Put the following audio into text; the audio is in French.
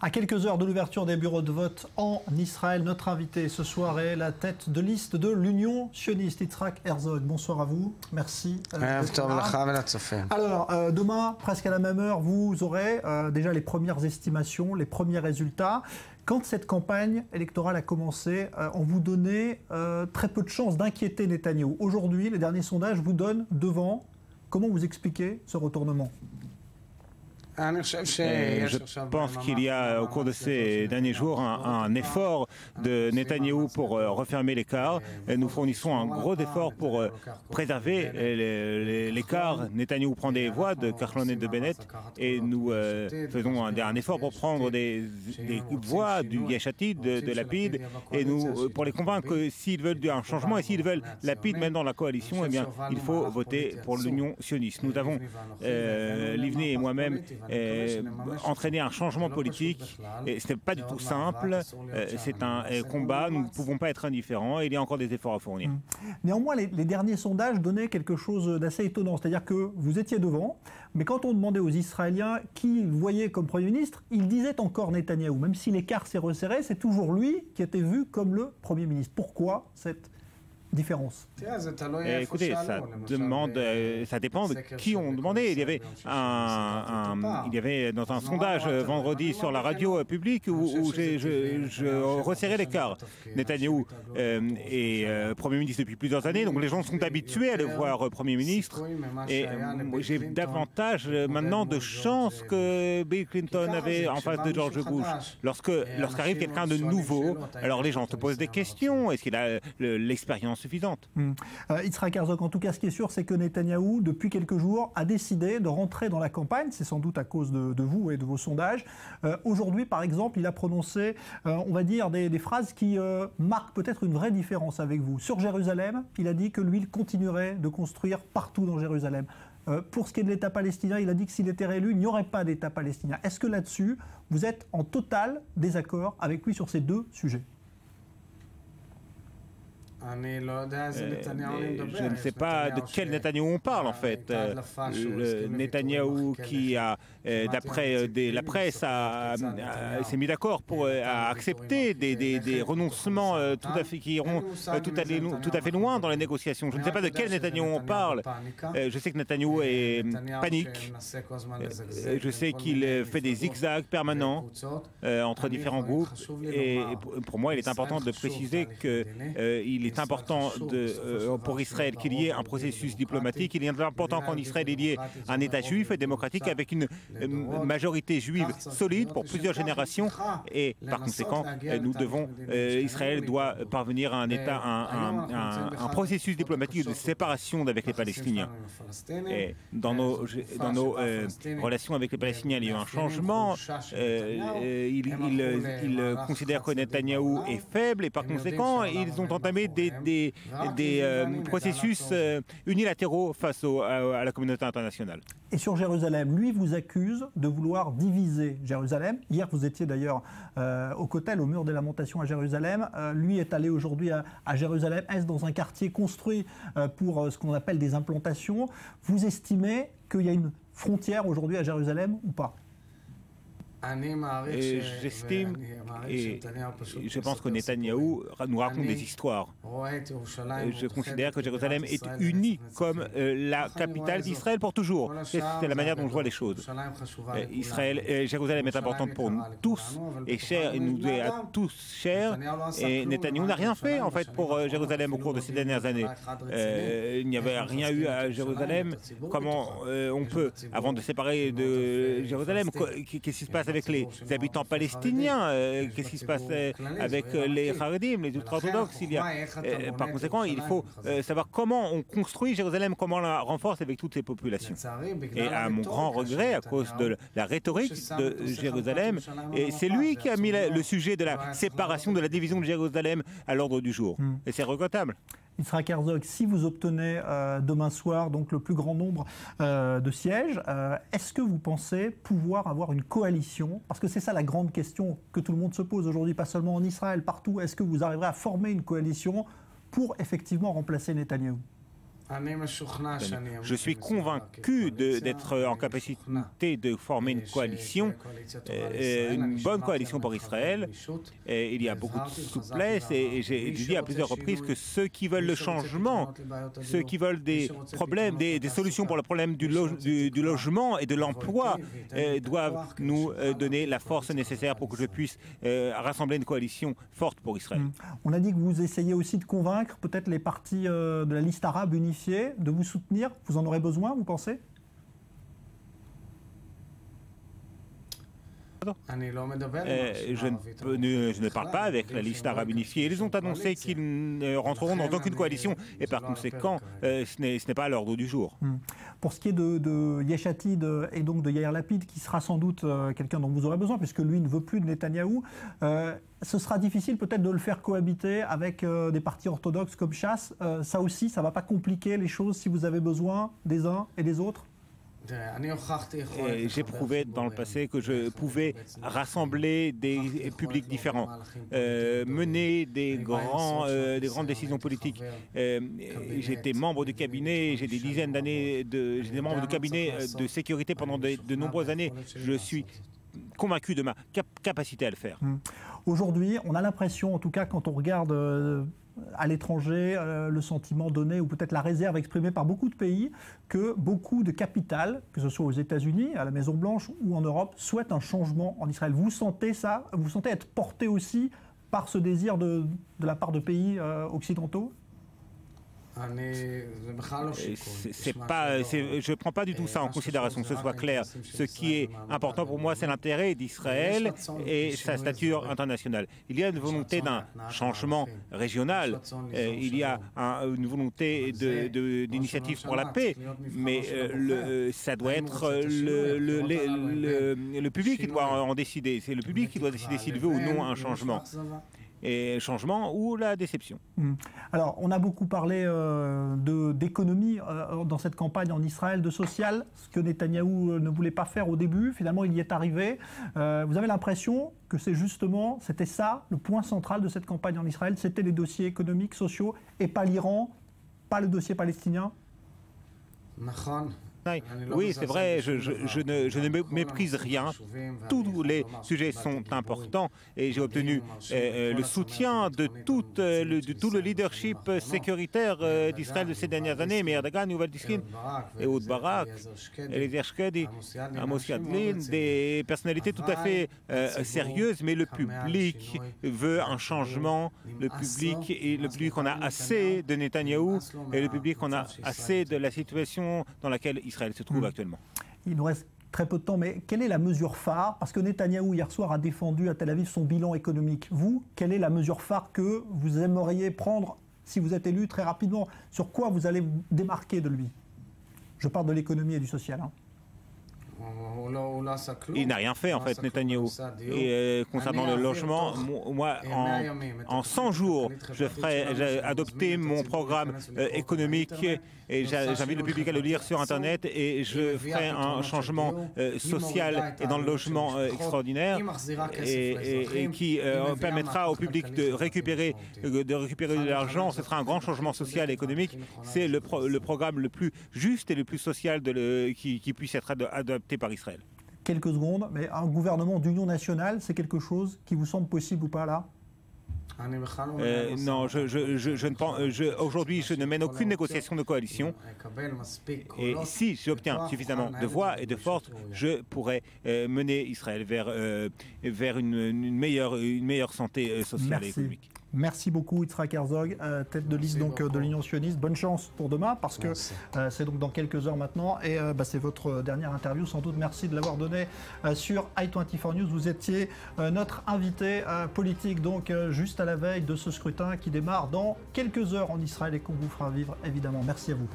À quelques heures de l'ouverture des bureaux de vote en Israël, notre invité ce soir est la tête de liste de l'Union sioniste, Yitzhak Herzog. Bonsoir à vous, merci. Alors, demain, presque à la même heure, vous aurez déjà les premières estimations, les premiers résultats. Quand cette campagne électorale a commencé, on vous donnait très peu de chances d'inquiéter Netanyahou. Aujourd'hui, les derniers sondages vous donnent devant. Comment vous expliquez ce retournement ? Je pense qu'il y a au cours de ces derniers jours un effort de Netanyahou pour refermer l'écart. Nous fournissons un gros effort pour préserver l'écart. Netanyahou prend des voix de Kachlon et de Bennett et nous faisons un effort pour prendre des voix du Yesh Atid, de Lapid, et nous pour les convaincre que s'ils veulent un changement et s'ils veulent Lapid même dans la coalition, eh bien il faut voter pour l'Union sioniste. Nous avons Livni et moi-même entraîner un changement politique et ce n'est pas du tout simple, c'est un combat, nous ne pouvons pas être indifférents et il y a encore des efforts à fournir. Néanmoins, les derniers sondages donnaient quelque chose d'assez étonnant, c'est-à-dire que vous étiez devant, mais quand on demandait aux Israéliens qui ils voyaient comme Premier ministre, ils disaient encore Netanyahou, même si l'écart s'est resserré, c'est toujours lui qui était vu comme le Premier ministre. Pourquoi cette différence? Écoutez, ça dépend de qui on demandait. Il y avait dans un sondage vendredi sur la radio publique où je resserrais l'écart. Netanyahou est Premier ministre depuis plusieurs années, donc les gens sont habitués à le voir Premier ministre. Et j'ai davantage maintenant de chances que Bill Clinton avait en face de George Bush. Lorsqu'arrive quelqu'un de nouveau, alors les gens se posent des questions. Est-ce qu'il a l'expérience suffisante? Yitzhak Herzog, en tout cas, ce qui est sûr, c'est que Netanyahou, depuis quelques jours, a décidé de rentrer dans la campagne. C'est sans doute à cause de vous et de vos sondages. Aujourd'hui, par exemple, il a prononcé, on va dire, des phrases qui marquent peut-être une vraie différence avec vous. Sur Jérusalem, il a dit que lui, il continuerait de construire partout dans Jérusalem. Pour ce qui est de l'État palestinien, il a dit que s'il était réélu, il n'y aurait pas d'État palestinien. Est-ce que là-dessus, vous êtes en total désaccord avec lui sur ces deux sujets ? Je ne sais pas de quel Netanyahou on parle en fait. Le Netanyahou qui a, d'après la presse, s'est mis d'accord pour accepter des renoncements qui iront tout à fait loin dans les négociations. Je ne sais pas de quel Netanyahou on parle. Je sais que Netanyahou panique. Je sais qu'il fait des zigzags permanents entre différents groupes. Et pour moi, il est important de préciser qu'il est important pour Israël qu'il y ait un processus diplomatique. Il est important qu'en Israël, il y ait un État juif et démocratique avec une majorité juive solide pour plusieurs générations. Et par conséquent, Israël doit parvenir à un processus diplomatique de séparation avec les Palestiniens. Et dans nos relations avec les Palestiniens, il y a eu un changement. Ils considèrent que Netanyahou est faible et par conséquent, ils ont entamé des processus unilatéraux face à la communauté internationale. Et sur Jérusalem, lui vous accuse de vouloir diviser Jérusalem. Hier, vous étiez d'ailleurs au Kotel, au mur des lamentations à Jérusalem. Lui est allé aujourd'hui à Jérusalem-Est, dans un quartier construit pour ce qu'on appelle des implantations. Vous estimez qu'il y a une frontière aujourd'hui à Jérusalem ou pas ? J'estime et je pense que Netanyahou nous raconte des histoires. Je considère que Jérusalem est unie comme la capitale d'Israël pour toujours. C'est la manière dont je vois les choses. Jérusalem est importante pour nous tous et cher, et nous est à tous cher. Et Netanyahou n'a rien fait en fait pour Jérusalem au cours de ces dernières années. Il n'y avait rien eu à Jérusalem. Comment on peut, avant de séparer de Jérusalem, qu'est-ce qui se passe avec les habitants palestiniens, qu'est-ce qui se passe avec les Haredim, les ultra-orthodoxes? Par conséquent, il faut savoir comment on construit Jérusalem, comment on la renforce avec toutes ces populations. Et à mon grand regret, à cause de la rhétorique de Jérusalem, et c'est lui qui a mis le sujet de la séparation, de la division de Jérusalem à l'ordre du jour. Et c'est regrettable. Yitzhak Herzog, si vous obtenez demain soir donc le plus grand nombre de sièges, est-ce que vous pensez pouvoir avoir une coalition? Parce que c'est ça la grande question que tout le monde se pose aujourd'hui, pas seulement en Israël, partout. Est-ce que vous arriverez à former une coalition pour effectivement remplacer Netanyahou? Je suis convaincu d'être en capacité de former une coalition, une bonne coalition pour Israël. Et il y a beaucoup de souplesse et j'ai dit à plusieurs reprises que ceux qui veulent le changement, ceux qui veulent des problèmes, des solutions pour le problème du logement et de l'emploi doivent nous donner la force nécessaire pour que je puisse rassembler une coalition forte pour Israël. On a dit que vous essayez aussi de convaincre peut-être les partis de la liste arabe unifiée de vous soutenir. Vous en aurez besoin, vous pensez ? Je ne parle pas avec la liste arabe unifiée. Ils ont annoncé qu'ils ne rentreront dans aucune coalition et par conséquent, ce n'est pas à l'ordre du jour. Pour ce qui est de Yesh Atid et donc de Yair Lapid, qui sera sans doute quelqu'un dont vous aurez besoin, puisque lui ne veut plus de Netanyahou, ce sera difficile peut-être de le faire cohabiter avec des partis orthodoxes comme Chasse. Ça aussi, ça ne va pas compliquer les choses si vous avez besoin des uns et des autres ? J'ai prouvé dans le passé que je pouvais rassembler des publics différents, mener des grandes décisions politiques. J'étais membre du cabinet, j'ai des dizaines d'années, j'étais membre du cabinet de sécurité pendant de nombreuses années. Je suis convaincu de ma capacité à le faire. Aujourd'hui, on a l'impression, en tout cas quand on regarde à l'étranger, le sentiment donné ou peut-être la réserve exprimée par beaucoup de pays que beaucoup de capitales, que ce soit aux États-Unis, à la Maison-Blanche ou en Europe, souhaitent un changement en Israël. Vous sentez ça? Vous sentez être porté aussi par ce désir de la part de pays occidentaux? Je ne prends pas du tout ça en considération, que ce soit clair. Ce qui est important pour moi, c'est l'intérêt d'Israël et sa stature internationale. Il y a une volonté d'un changement régional, il y a une volonté d'initiative pour la paix, mais ça doit être le public qui doit en décider. C'est le public qui doit décider s'il veut ou non un changement. Et changement ou la déception. Alors, on a beaucoup parlé d'économie dans cette campagne en Israël, de social, ce que Netanyahou ne voulait pas faire au début. Finalement, il y est arrivé. Vous avez l'impression que c'était ça, le point central de cette campagne en Israël, c'était les dossiers économiques, sociaux, et pas l'Iran, pas le dossier palestinien? Oui, c'est vrai, je ne méprise rien. Tous les sujets sont importants et j'ai obtenu le soutien de tout le leadership sécuritaire d'Israël de ces dernières années, Meir Dagan, Yuval Diskin, Ehud Barak, Eliezer Shkedi, Amos Yadlin, des personnalités tout à fait sérieuses, mais le public veut un changement. Le public en a assez de Netanyahou et le public en a assez de la situation dans laquelle Israël se trouve actuellement. Il nous reste très peu de temps, mais quelle est la mesure phare? Parce que Netanyahou, hier soir, a défendu à Tel Aviv son bilan économique. Vous, quelle est la mesure phare que vous aimeriez prendre si vous êtes élu très rapidement? Sur quoi vous allez vous démarquer de lui? Je parle de l'économie et du social. Il n'a rien fait en fait, Netanyahou. Et concernant le logement, moi, en 100 jours, j'ai adopté mon programme économique et j'invite le public à le lire sur Internet et je ferai un changement social et dans le logement extraordinaire et qui permettra au public de récupérer de l'argent. Ce sera un grand changement social et économique. C'est le programme le plus juste et le plus social qui puisse être adopté par Israël. Quelques secondes, mais un gouvernement d'union nationale, c'est quelque chose qui vous semble possible ou pas là? Non, je ne pense. Aujourd'hui, je ne mène aucune négociation de coalition. Et si j'obtiens suffisamment de voix et de force, je pourrai mener Israël vers une meilleure santé sociale et économique. Merci beaucoup Yitzhak Herzog, tête de liste donc, de l'Union sioniste. Bonne chance pour demain parce que c'est donc dans quelques heures maintenant et c'est votre dernière interview sans doute. Merci de l'avoir donné sur i24 News. Vous étiez notre invité politique donc juste à la veille de ce scrutin qui démarre dans quelques heures en Israël et qu'on vous fera vivre évidemment. Merci à vous.